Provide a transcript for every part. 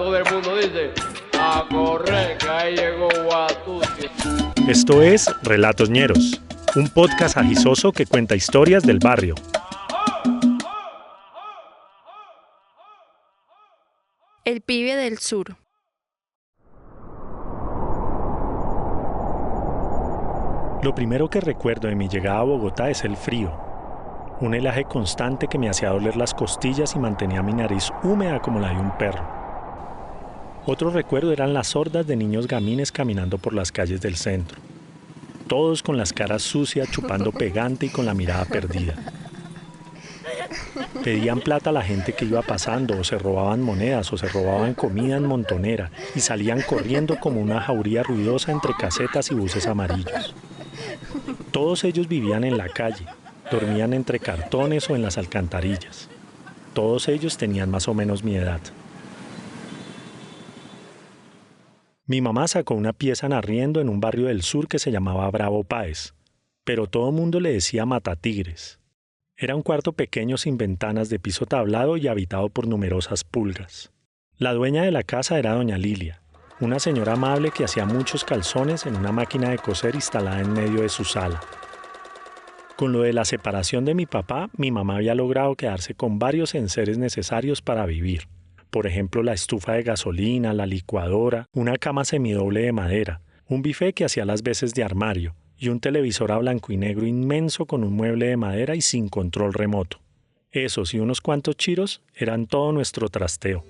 todo el mundo dice, a correr, que ahí llegó Guatusi. Esto es Relatos Ñeros, un podcast agisoso que cuenta historias del barrio. El pibe del sur. Lo primero que recuerdo de mi llegada a Bogotá es el frío. Un helaje constante que me hacía doler las costillas y mantenía mi nariz húmeda como la de un perro. Otro recuerdo eran las hordas de niños gamines caminando por las calles del centro. Todos con las caras sucias, chupando pegante y con la mirada perdida. Pedían plata a la gente que iba pasando, o se robaban monedas, o se robaban comida en montonera, y salían corriendo como una jauría ruidosa entre casetas y buses amarillos. Todos ellos vivían en la calle, dormían entre cartones o en las alcantarillas. Todos ellos tenían más o menos mi edad. Mi mamá sacó una pieza en arriendo en un barrio del sur que se llamaba Bravo Páez, pero todo mundo le decía Matatigres. Era un cuarto pequeño sin ventanas de piso tablado y habitado por numerosas pulgas. La dueña de la casa era doña Lilia, una señora amable que hacía muchos calzones en una máquina de coser instalada en medio de su sala. Con lo de la separación de mi papá, mi mamá había logrado quedarse con varios enseres necesarios para vivir. Por ejemplo, la estufa de gasolina, la licuadora, una cama semidoble de madera, un buffet que hacía las veces de armario, y un televisor a blanco y negro inmenso con un mueble de madera y sin control remoto. Esos y unos cuantos chiros eran todo nuestro trasteo.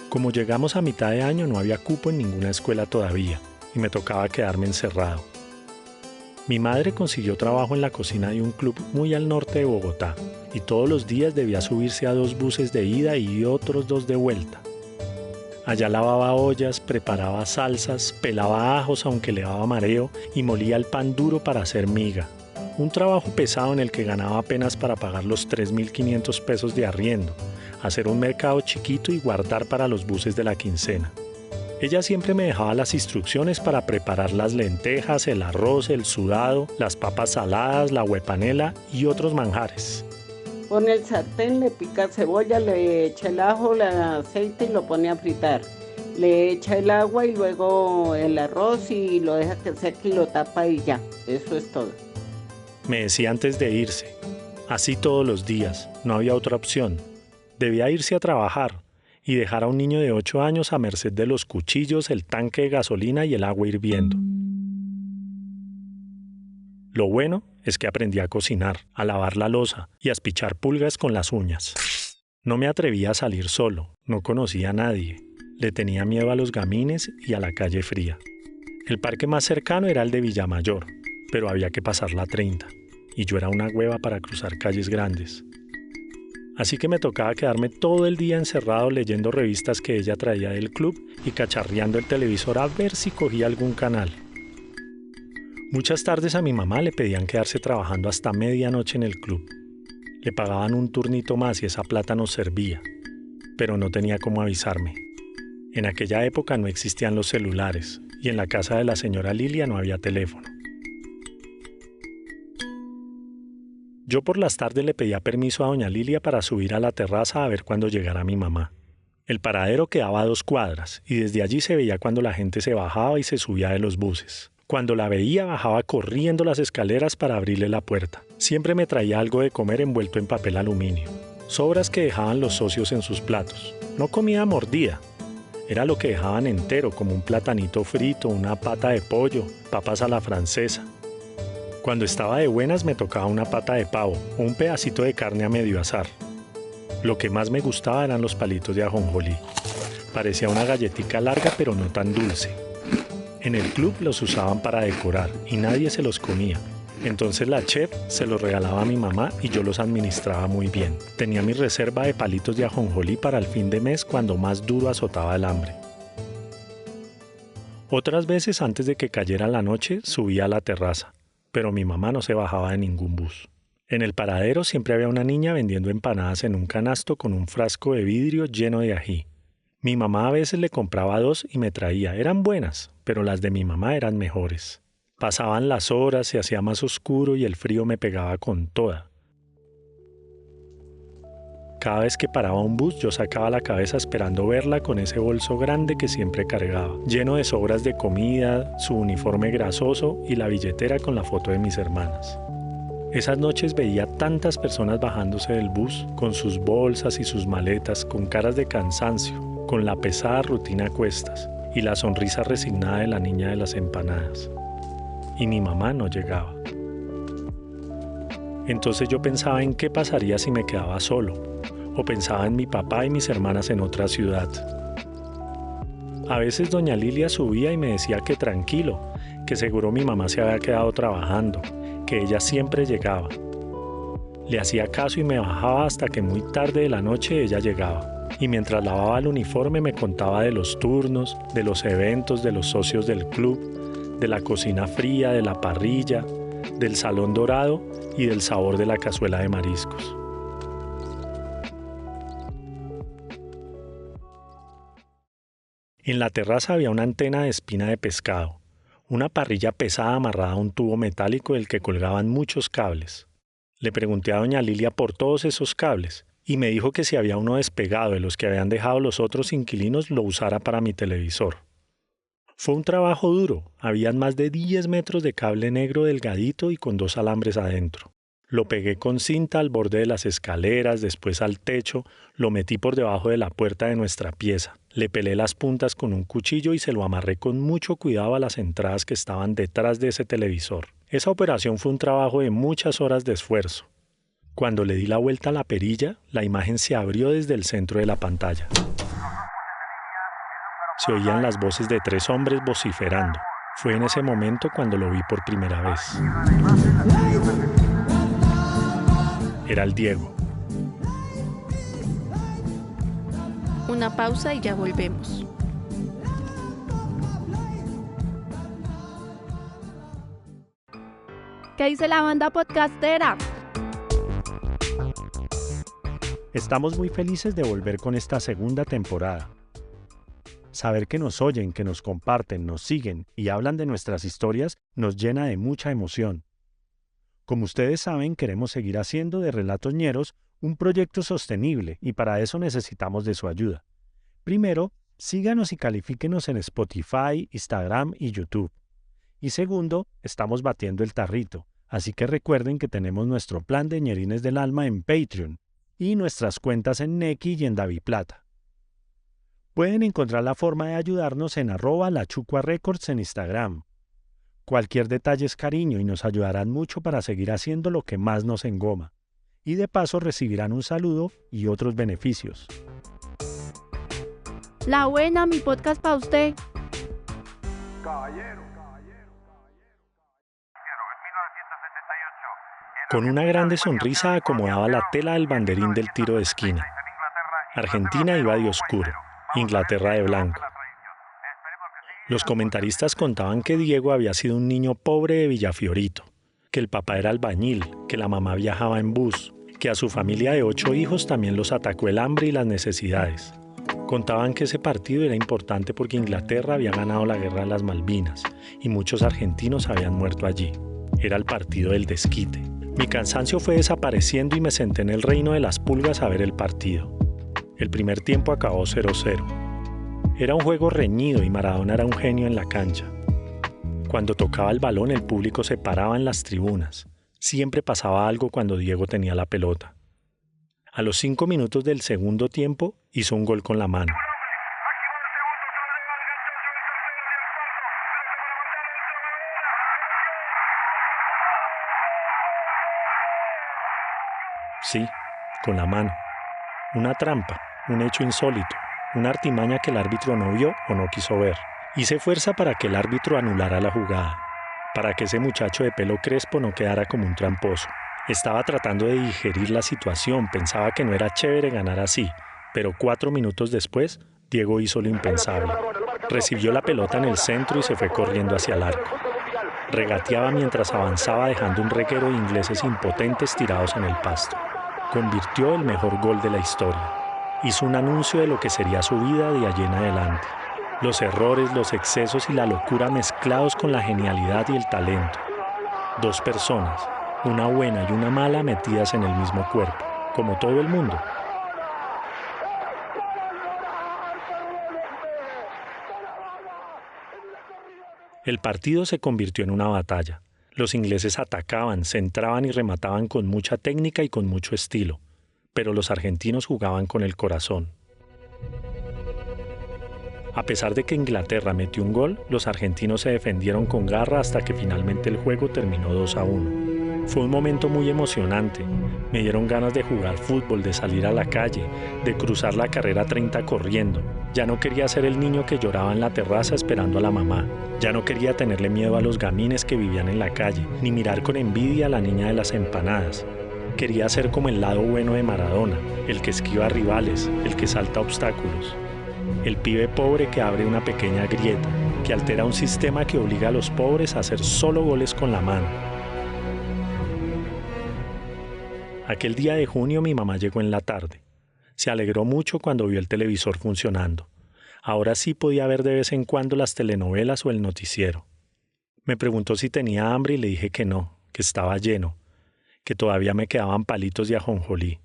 Como llegamos a mitad de año no había cupo en ninguna escuela todavía, y me tocaba quedarme encerrado. Mi madre consiguió trabajo en la cocina de un club muy al norte de Bogotá, y todos los días debía subirse a 2 buses de ida y otros 2 de vuelta. Allá lavaba ollas, preparaba salsas, pelaba ajos aunque le daba mareo y molía el pan duro para hacer miga. Un trabajo pesado en el que ganaba apenas para pagar los 3.500 pesos de arriendo, hacer un mercado chiquito y guardar para los buses de la quincena. Ella siempre me dejaba las instrucciones para preparar las lentejas, el arroz, el sudado, las papas saladas, la huepanela y otros manjares. Pone el sartén, le pica cebolla, le echa el ajo, el aceite y lo pone a fritar. Le echa el agua y luego el arroz y lo deja que seque y lo tapa y ya. Eso es todo. Me decía antes de irse. Así todos los días, no había otra opción. Debía irse a trabajar y dejar a un niño de 8 años a merced de los cuchillos, el tanque de gasolina y el agua hirviendo. Lo bueno es que aprendí a cocinar, a lavar la loza y a espichar pulgas con las uñas. No me atrevía a salir solo, no conocía a nadie. Le tenía miedo a los gamines y a la calle fría. El parque más cercano era el de Villamayor, pero había que pasar la 30, y yo era una hueva para cruzar calles grandes. Así que me tocaba quedarme todo el día encerrado leyendo revistas que ella traía del club y cacharreando el televisor a ver si cogía algún canal. Muchas tardes a mi mamá le pedían quedarse trabajando hasta medianoche en el club. Le pagaban un turnito más y esa plata nos servía, pero no tenía cómo avisarme. En aquella época no existían los celulares y en la casa de la señora Lilia no había teléfono. Yo por las tardes le pedía permiso a doña Lilia para subir a la terraza a ver cuándo llegara mi mamá. El paradero quedaba a 2 cuadras y desde allí se veía cuando la gente se bajaba y se subía de los buses. Cuando la veía bajaba corriendo las escaleras para abrirle la puerta. Siempre me traía algo de comer envuelto en papel aluminio. Sobras que dejaban los socios en sus platos. No comida mordida. Era lo que dejaban entero, como un platanito frito, una pata de pollo, papas a la francesa. Cuando estaba de buenas me tocaba una pata de pavo o un pedacito de carne a medio asar. Lo que más me gustaba eran los palitos de ajonjolí. Parecía una galletica larga pero no tan dulce. En el club los usaban para decorar y nadie se los comía. Entonces la chef se los regalaba a mi mamá y yo los administraba muy bien. Tenía mi reserva de palitos de ajonjolí para el fin de mes cuando más duro azotaba el hambre. Otras veces antes de que cayera la noche subía a la terraza, pero mi mamá no se bajaba de ningún bus. En el paradero siempre había una niña vendiendo empanadas en un canasto con un frasco de vidrio lleno de ají. Mi mamá a veces le compraba 2 y me traía. Eran buenas, pero las de mi mamá eran mejores. Pasaban las horas, se hacía más oscuro y el frío me pegaba con toda. Cada vez que paraba un bus, yo sacaba la cabeza esperando verla con ese bolso grande que siempre cargaba, lleno de sobras de comida, su uniforme grasoso y la billetera con la foto de mis hermanas. Esas noches veía tantas personas bajándose del bus, con sus bolsas y sus maletas, con caras de cansancio, con la pesada rutina a cuestas y la sonrisa resignada de la niña de las empanadas. Y mi mamá no llegaba. Entonces yo pensaba en qué pasaría si me quedaba solo, o pensaba en mi papá y mis hermanas en otra ciudad. A veces doña Lilia subía y me decía que tranquilo, que seguro mi mamá se había quedado trabajando, que ella siempre llegaba. Le hacía caso y me bajaba hasta que muy tarde de la noche ella llegaba. Y mientras lavaba el uniforme me contaba de los turnos, de los eventos, de los socios del club, de la cocina fría, de la parrilla, del salón dorado y del sabor de la cazuela de mariscos. En la terraza había una antena de espina de pescado, una parrilla pesada amarrada a un tubo metálico del que colgaban muchos cables. Le pregunté a doña Lilia por todos esos cables y me dijo que si había uno despegado de los que habían dejado los otros inquilinos lo usara para mi televisor. Fue un trabajo duro, habían más de 10 metros de cable negro delgadito y con 2 alambres adentro. Lo pegué con cinta al borde de las escaleras, después al techo, lo metí por debajo de la puerta de nuestra pieza. Le pelé las puntas con un cuchillo y se lo amarré con mucho cuidado a las entradas que estaban detrás de ese televisor. Esa operación fue un trabajo de muchas horas de esfuerzo. Cuando le di la vuelta a la perilla, la imagen se abrió desde el centro de la pantalla. Se oían las voces de 3 hombres vociferando. Fue en ese momento cuando lo vi por primera vez. Era el Diego. Una pausa y ya volvemos. ¿Qué dice la banda podcastera? Estamos muy felices de volver con esta segunda temporada. Saber que nos oyen, que nos comparten, nos siguen y hablan de nuestras historias nos llena de mucha emoción. Como ustedes saben, queremos seguir haciendo de Relatos Ñeros un proyecto sostenible y para eso necesitamos de su ayuda. Primero, síganos y califíquenos en Spotify, Instagram y YouTube. Y segundo, estamos batiendo el tarrito, así que recuerden que tenemos nuestro plan de Ñerines del Alma en Patreon y nuestras cuentas en Nequi y en Daviplata. Pueden encontrar la forma de ayudarnos en @lachucuarecords en Instagram. Cualquier detalle es cariño y nos ayudarán mucho para seguir haciendo lo que más nos engoma. Y de paso recibirán un saludo y otros beneficios. La buena, mi podcast para usted. Con una grande sonrisa acomodaba la tela del banderín del tiro de esquina. Argentina iba de oscuro, Inglaterra de blanco. Los comentaristas contaban que Diego había sido un niño pobre de Villafiorito, que el papá era albañil, que la mamá viajaba en bus, que a su familia de 8 hijos también los atacó el hambre y las necesidades. Contaban que ese partido era importante porque Inglaterra había ganado la guerra de las Malvinas y muchos argentinos habían muerto allí. Era el partido del desquite. Mi cansancio fue desapareciendo y me senté en el reino de las pulgas a ver el partido. El primer tiempo acabó 0-0. Era un juego reñido y Maradona era un genio en la cancha. Cuando tocaba el balón el público se paraba en las tribunas. Siempre pasaba algo cuando Diego tenía la pelota. A los 5 minutos del segundo tiempo hizo un gol con la mano. Sí, con la mano. Una trampa, un hecho insólito, una artimaña que el árbitro no vio o no quiso ver. Hice fuerza para que el árbitro anulara la jugada, para que ese muchacho de pelo crespo no quedara como un tramposo. Estaba tratando de digerir la situación, pensaba que no era chévere ganar así, pero 4 minutos después, Diego hizo lo impensable. Recibió la pelota en el centro y se fue corriendo hacia el arco. Regateaba mientras avanzaba dejando un reguero de ingleses impotentes tirados en el pasto. Convirtió el mejor gol de la historia. Hizo un anuncio de lo que sería su vida de allí en adelante. Los errores, los excesos y la locura mezclados con la genialidad y el talento. 2 personas, una buena y una mala metidas en el mismo cuerpo, como todo el mundo. El partido se convirtió en una batalla. Los ingleses atacaban, centraban y remataban con mucha técnica y con mucho estilo, pero los argentinos jugaban con el corazón. A pesar de que Inglaterra metió un gol, los argentinos se defendieron con garra hasta que finalmente el juego terminó 2-1. Fue un momento muy emocionante. Me dieron ganas de jugar fútbol, de salir a la calle, de cruzar la carrera 30 corriendo. Ya no quería ser el niño que lloraba en la terraza esperando a la mamá. Ya no quería tenerle miedo a los gamines que vivían en la calle, ni mirar con envidia a la niña de las empanadas. Quería ser como el lado bueno de Maradona, el que esquiva rivales, el que salta obstáculos. El pibe pobre que abre una pequeña grieta, que altera un sistema que obliga a los pobres a hacer solo goles con la mano. Aquel día de junio mi mamá llegó en la tarde. Se alegró mucho cuando vio el televisor funcionando. Ahora sí podía ver de vez en cuando las telenovelas o el noticiero. Me preguntó si tenía hambre y le dije que no, que estaba lleno, que todavía me quedaban palitos de ajonjolí.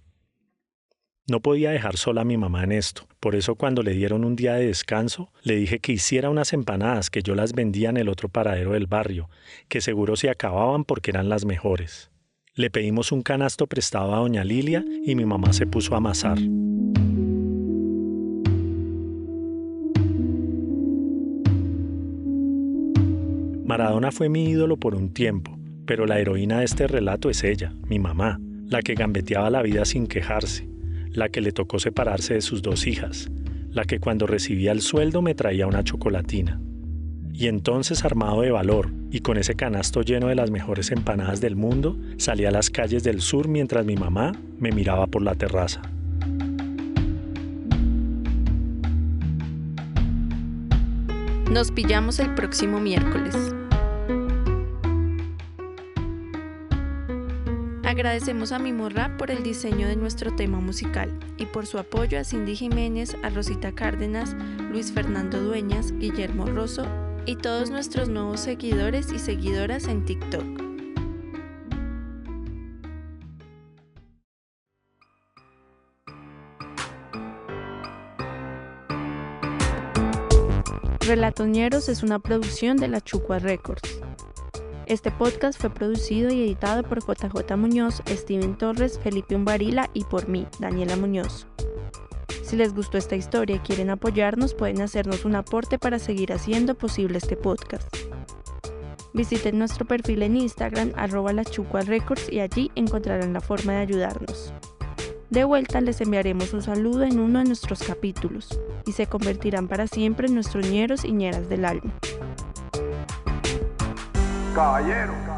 No podía dejar sola a mi mamá en esto, por eso cuando le dieron un día de descanso, le dije que hiciera unas empanadas que yo las vendía en el otro paradero del barrio, que seguro se acababan porque eran las mejores. Le pedimos un canasto prestado a doña Lilia y mi mamá se puso a amasar. Maradona fue mi ídolo por un tiempo, pero la heroína de este relato es ella, mi mamá, la que gambeteaba la vida sin quejarse, la que le tocó separarse de sus 2 hijas, la que cuando recibía el sueldo me traía una chocolatina. Y entonces, armado de valor y con ese canasto lleno de las mejores empanadas del mundo, salí a las calles del sur mientras mi mamá me miraba por la terraza. Nos pillamos el próximo miércoles. Agradecemos a Mimo Rap por el diseño de nuestro tema musical y por su apoyo a Cindy Jiménez, a Rosita Cárdenas, Luis Fernando Dueñas, Guillermo Rosso y todos nuestros nuevos seguidores y seguidoras en TikTok. Relatoñeros es una producción de La Chucua Records. Este podcast fue producido y editado por JJ Muñoz, Steven Torres, Felipe Umbarila y por mí, Daniela Muñoz. Si les gustó esta historia y quieren apoyarnos, pueden hacernos un aporte para seguir haciendo posible este podcast. Visiten nuestro perfil en Instagram, @lachucuarecords, y allí encontrarán la forma de ayudarnos. De vuelta les enviaremos un saludo en uno de nuestros capítulos y se convertirán para siempre en nuestros ñeros y ñeras del alma. Caballero.